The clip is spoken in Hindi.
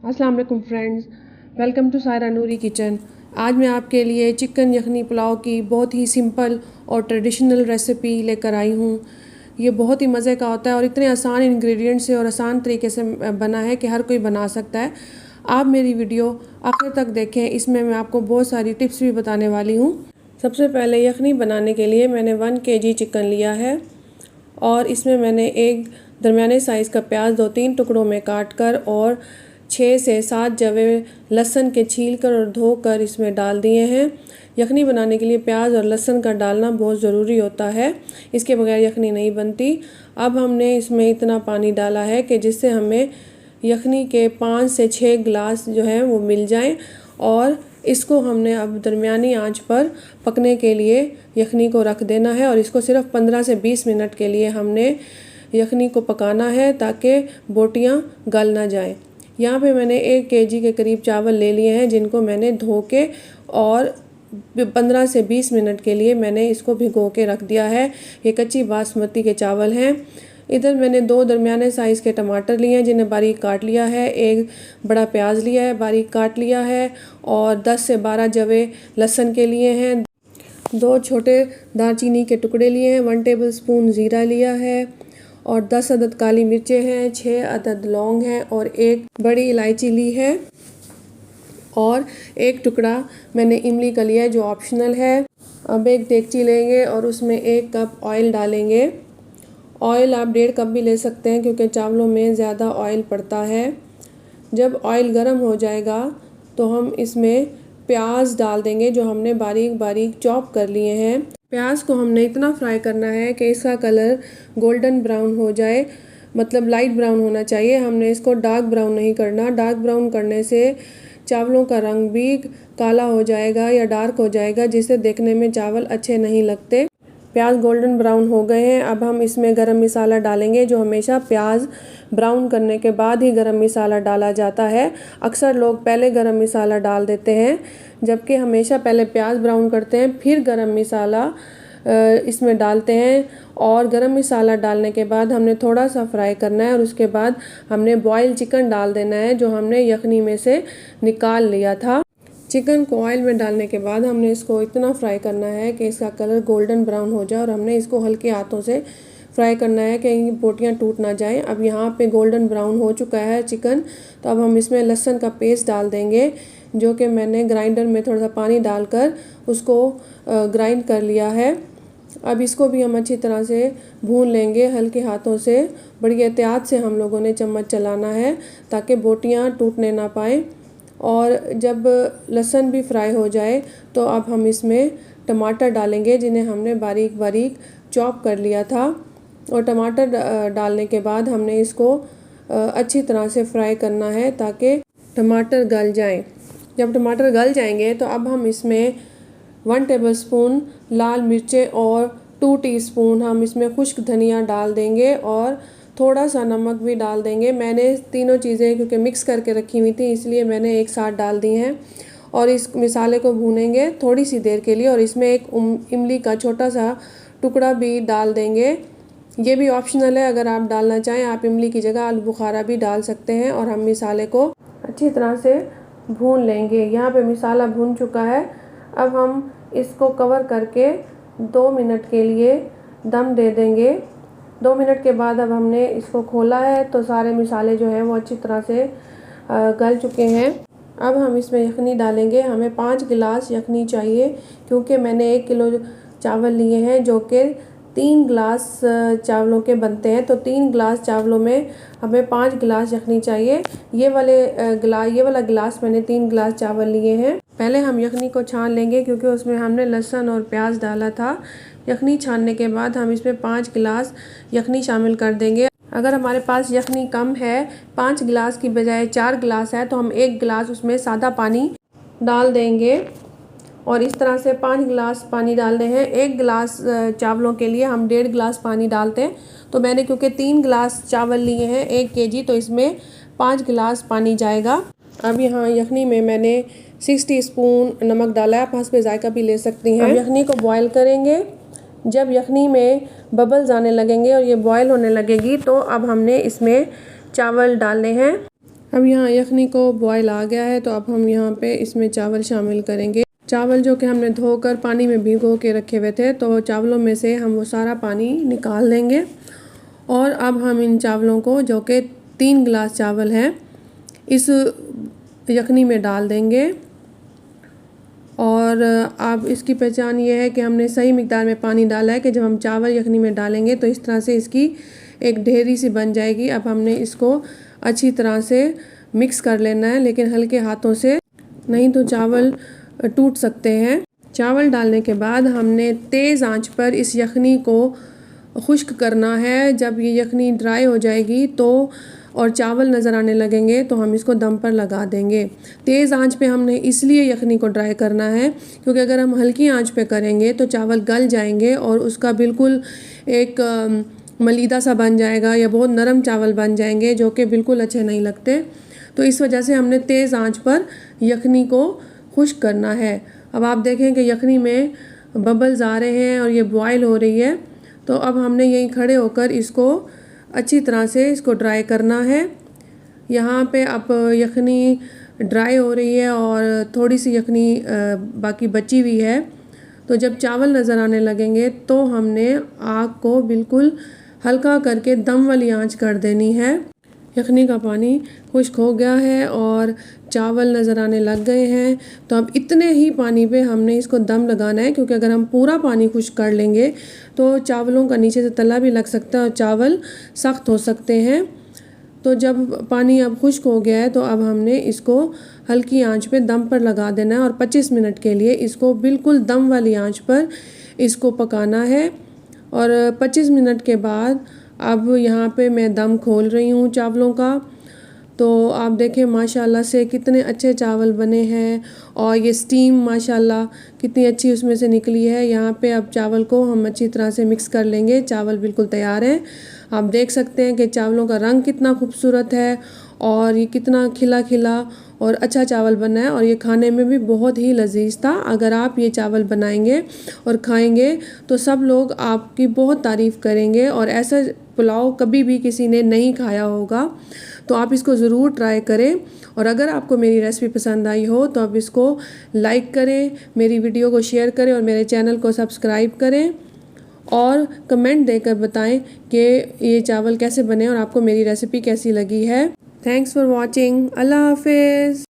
अस्सलाम वालेकुम friends, welcome to Saira Noori kitchen. आज मैं आपके लिए चिकन यखनी पुलाव की बहुत ही सिंपल और ट्रेडिशनल रेसिपी लेकर आई हूँ। ये बहुत ही मज़े का होता है और इतने आसान इंग्रेडिएंट से और आसान तरीके से बना है कि हर कोई बना सकता है। आप मेरी वीडियो आखिर तक देखें, इसमें मैं आपको बहुत सारी टिप्स भी बताने वाली हूँ। सबसे पहले यखनी बनाने के लिए मैंने 1 kg चिकन लिया है और इसमें मैंने एक दरमियाने साइज़ का प्याज 2-3 टुकड़ों में काट कर और 6 से 7 जवे लहसुन के छील कर और धोकर इसमें डाल दिए हैं। यखनी बनाने के लिए प्याज और लहसुन का डालना बहुत ज़रूरी होता है, इसके बगैर यखनी नहीं बनती। अब हमने इसमें इतना पानी डाला है कि जिससे हमें यखनी के 5 से 6 गिलास जो है वो मिल जाएं और इसको हमने अब दरमियानी आंच पर पकने के लिए यखनी को रख देना है और इसको सिर्फ 15 से 20 मिनट के लिए हमने यखनी को पकाना है ताकि बोटियां गल ना जाएं। यहाँ पे मैंने 1 kg के करीब चावल ले लिए हैं जिनको मैंने धो के और 15 से 20 मिनट के लिए मैंने इसको भिगो के रख दिया है। ये कच्ची बासमती के चावल हैं। इधर मैंने 2 दरमियाने साइज़ के टमाटर लिए हैं जिन्हें बारीक काट लिया है, एक बड़ा प्याज लिया है बारीक काट लिया है और 10 से 12 जवे लहसुन के लिए हैं, 2 छोटे दालचीनी के टुकड़े लिए हैं, 1 टेबलस्पून ज़ीरा लिया है और 10 अदद काली मिर्चें हैं, 6 अदद लौंग हैं और 1 बड़ी इलायची ली है और 1 टुकड़ा मैंने इमली का लिया है जो ऑप्शनल है। अब एक देगची लेंगे और उसमें 1 कप ऑयल डालेंगे। ऑयल आप 1.5 कप भी ले सकते हैं क्योंकि चावलों में ज़्यादा ऑयल पड़ता है। जब ऑयल गर्म हो जाएगा तो हम इसमें प्याज डाल देंगे जो हमने बारीक बारीक चॉप कर लिए हैं। प्याज को हमने इतना फ्राई करना है कि इसका कलर गोल्डन ब्राउन हो जाए, मतलब लाइट ब्राउन होना चाहिए। हमने इसको डार्क ब्राउन नहीं करना। डार्क ब्राउन करने से चावलों का रंग भी काला हो जाएगा या डार्क हो जाएगा, जिससे देखने में चावल अच्छे नहीं लगते। प्याज गोल्डन ब्राउन हो गए हैं। अब हम इसमें गरम मसाला डालेंगे जो हमेशा प्याज ब्राउन करने के बाद ही गरम मसाला डाला जाता है। अक्सर लोग पहले गरम मसाला डाल देते हैं, जबकि हमेशा पहले प्याज ब्राउन करते हैं फिर गरम मसाला इसमें डालते हैं। और गरम मसाला डालने के बाद हमने थोड़ा सा फ्राई करना है और उसके बाद हमने बॉयल चिकन डाल देना है जो हमने यखनी में से निकाल लिया था। चिकन को ऑयल में डालने के बाद हमने इसको इतना फ्राई करना है कि इसका कलर गोल्डन ब्राउन हो जाए और हमने इसको हल्के हाथों से फ्राई करना है कि बोटियां टूट ना जाएं। अब यहाँ पे गोल्डन ब्राउन हो चुका है चिकन, तो अब हम इसमें लहसुन का पेस्ट डाल देंगे जो कि मैंने ग्राइंडर में थोड़ा सा पानी डालकर उसको ग्राइंड कर लिया है। अब इसको भी हम अच्छी तरह से भून लेंगे हल्के हाथों से। बड़ी एहतियात से हम लोगों ने चम्मच चलाना है ताकि बोटियां टूटने ना पाएँ। और जब लहसुन भी फ्राई हो जाए तो अब हम इसमें टमाटर डालेंगे जिन्हें हमने बारीक बारीक चॉप कर लिया था। और टमाटर डालने के बाद हमने इसको अच्छी तरह से फ्राई करना है ताकि टमाटर गल जाएं। जब टमाटर गल जाएंगे तो अब हम इसमें 1 टेबलस्पून लाल मिर्चें और 2 टीस्पून हम इसमें खुश्क धनिया डाल देंगे और थोड़ा सा नमक भी डाल देंगे। मैंने तीनों चीज़ें क्योंकि मिक्स करके रखी हुई थी इसलिए मैंने एक साथ डाल दी हैं और इस मसाले को भूनेंगे थोड़ी सी देर के लिए और इसमें एक इमली का छोटा सा टुकड़ा भी डाल देंगे। ये भी ऑप्शनल है, अगर आप डालना चाहें आप इमली की जगह आलू बुखारा भी डाल सकते हैं। और हम मसाले को अच्छी तरह से भून लेंगे। यहाँ पे मसाला भून चुका है। अब हम इसको कवर करके 2 मिनट के लिए दम दे देंगे। 2 मिनट के बाद अब हमने इसको खोला है तो सारे मसाले जो हैं वो अच्छी तरह से गल चुके हैं। अब हम इसमें यखनी डालेंगे। हमें 5 गिलास यखनी चाहिए क्योंकि मैंने 1 किलो चावल लिए हैं जो कि 3 गिलास चावलों के बनते हैं, तो 3 गिलास चावलों में हमें 5 गिलास यखनी चाहिए। ये वाला गिलास मैंने 3 गिलास चावल लिए हैं। पहले हम यखनी को छान लेंगे क्योंकि उसमें हमने लहसुन और प्याज डाला था। यखनी छानने के बाद हम इसमें 5 गिलास यखनी शामिल कर देंगे। अगर हमारे पास यखनी कम है, 5 गिलास की बजाय 4 गिलास है, तो हम 1 गिलास उसमें सादा पानी डाल देंगे और इस तरह से 5 गिलास पानी डालने हैं। 1 गिलास चावलों के लिए हम 1.5 गिलास पानी डालते हैं, तो मैंने क्योंकि 3 गिलास चावल लिए हैं 1 kg, तो इसमें 5 गिलास पानी जाएगा। अब यहाँ यखनी में मैंने 6 टीस्पून नमक डाला है, आप हंस पे जायका भी ले सकती हैं। अब यखनी को बॉयल करेंगे। जब यखनी में बबल्स आने लगेंगे और ये बॉयल होने लगेगी तो अब हमने इसमें चावल डालने हैं। अब यहाँ यखनी को बॉयल आ गया है, तो अब हम यहाँ पे इसमें चावल शामिल करेंगे। चावल जो कि हमने धोकर पानी में भिगो के रखे हुए थे, तो चावलों में से हम वो सारा पानी निकाल देंगे। और अब हम इन चावलों को, जो कि 3 गिलास चावल हैं, इस यखनी में डाल देंगे। और अब इसकी पहचान ये है कि हमने सही मिक़दार में पानी डाला है कि जब हम चावल यखनी में डालेंगे तो इस तरह से इसकी एक ढेरी सी बन जाएगी। अब हमने इसको अच्छी तरह से मिक्स कर लेना है, लेकिन हल्के हाथों से, नहीं तो चावल टूट सकते हैं। चावल डालने के बाद हमने तेज़ आंच पर इस यखनी को खुश्क करना है। जब ये यखनी ड्राई हो जाएगी तो और चावल नज़र आने लगेंगे तो हम इसको दम पर लगा देंगे। तेज़ आंच पे हमने इसलिए यखनी को ड्राई करना है क्योंकि अगर हम हल्की आंच पे करेंगे तो चावल गल जाएंगे और उसका बिल्कुल एक मलीदा सा बन जाएगा या बहुत नरम चावल बन जाएंगे, जो कि बिल्कुल अच्छे नहीं लगते। तो इस वजह से हमने तेज़ आंच पर यखनी को खुश्क करना है। अब आप देखें कि यखनी में बबल्स आ रहे हैं और ये बॉयल हो रही है, तो अब हमने यहीं खड़े होकर इसको अच्छी तरह से इसको ड्राई करना है। यहाँ पे अब यखनी ड्राई हो रही है और थोड़ी सी यखनी बाकी बची हुई है। तो जब चावल नज़र आने लगेंगे तो हमने आग को बिल्कुल हल्का करके दम वाली आंच कर देनी है। यखनी का पानी खुश्क हो गया है और चावल नज़र आने लग गए हैं, तो अब इतने ही पानी पे हमने इसको दम लगाना है, क्योंकि अगर हम पूरा पानी खुश्क कर लेंगे तो चावलों का नीचे से तला भी लग सकता है और चावल सख्त हो सकते हैं। तो जब पानी अब खुश्क हो गया है तो अब हमने इसको हल्की आंच पे दम पर लगा देना है और 25 मिनट के लिए इसको बिल्कुल दम वाली आंच पर इसको पकाना है। और 25 मिनट के बाद अब यहाँ पे मैं दम खोल रही हूँ चावलों का। तो आप देखें माशाल्लाह से कितने अच्छे चावल बने हैं और ये स्टीम माशाल्लाह कितनी अच्छी उसमें से निकली है। यहाँ पे अब चावल को हम अच्छी तरह से मिक्स कर लेंगे। चावल बिल्कुल तैयार हैं। आप देख सकते हैं कि चावलों का रंग कितना खूबसूरत है और ये कितना खिला खिला और अच्छा चावल बना है और ये खाने में भी बहुत ही लजीज था। अगर आप ये चावल बनाएंगे और खाएंगे तो सब लोग आपकी बहुत तारीफ़ करेंगे और ऐसा पुलाव कभी भी किसी ने नहीं खाया होगा। तो आप इसको ज़रूर ट्राई करें और अगर आपको मेरी रेसिपी पसंद आई हो तो आप इसको लाइक करें, मेरी वीडियो को शेयर करें और मेरे चैनल को सब्सक्राइब करें और कमेंट देकर बताएं कि ये चावल कैसे बने और आपको मेरी रेसिपी कैसी लगी है। Thanks for watching. अल्लाह हाफिज़।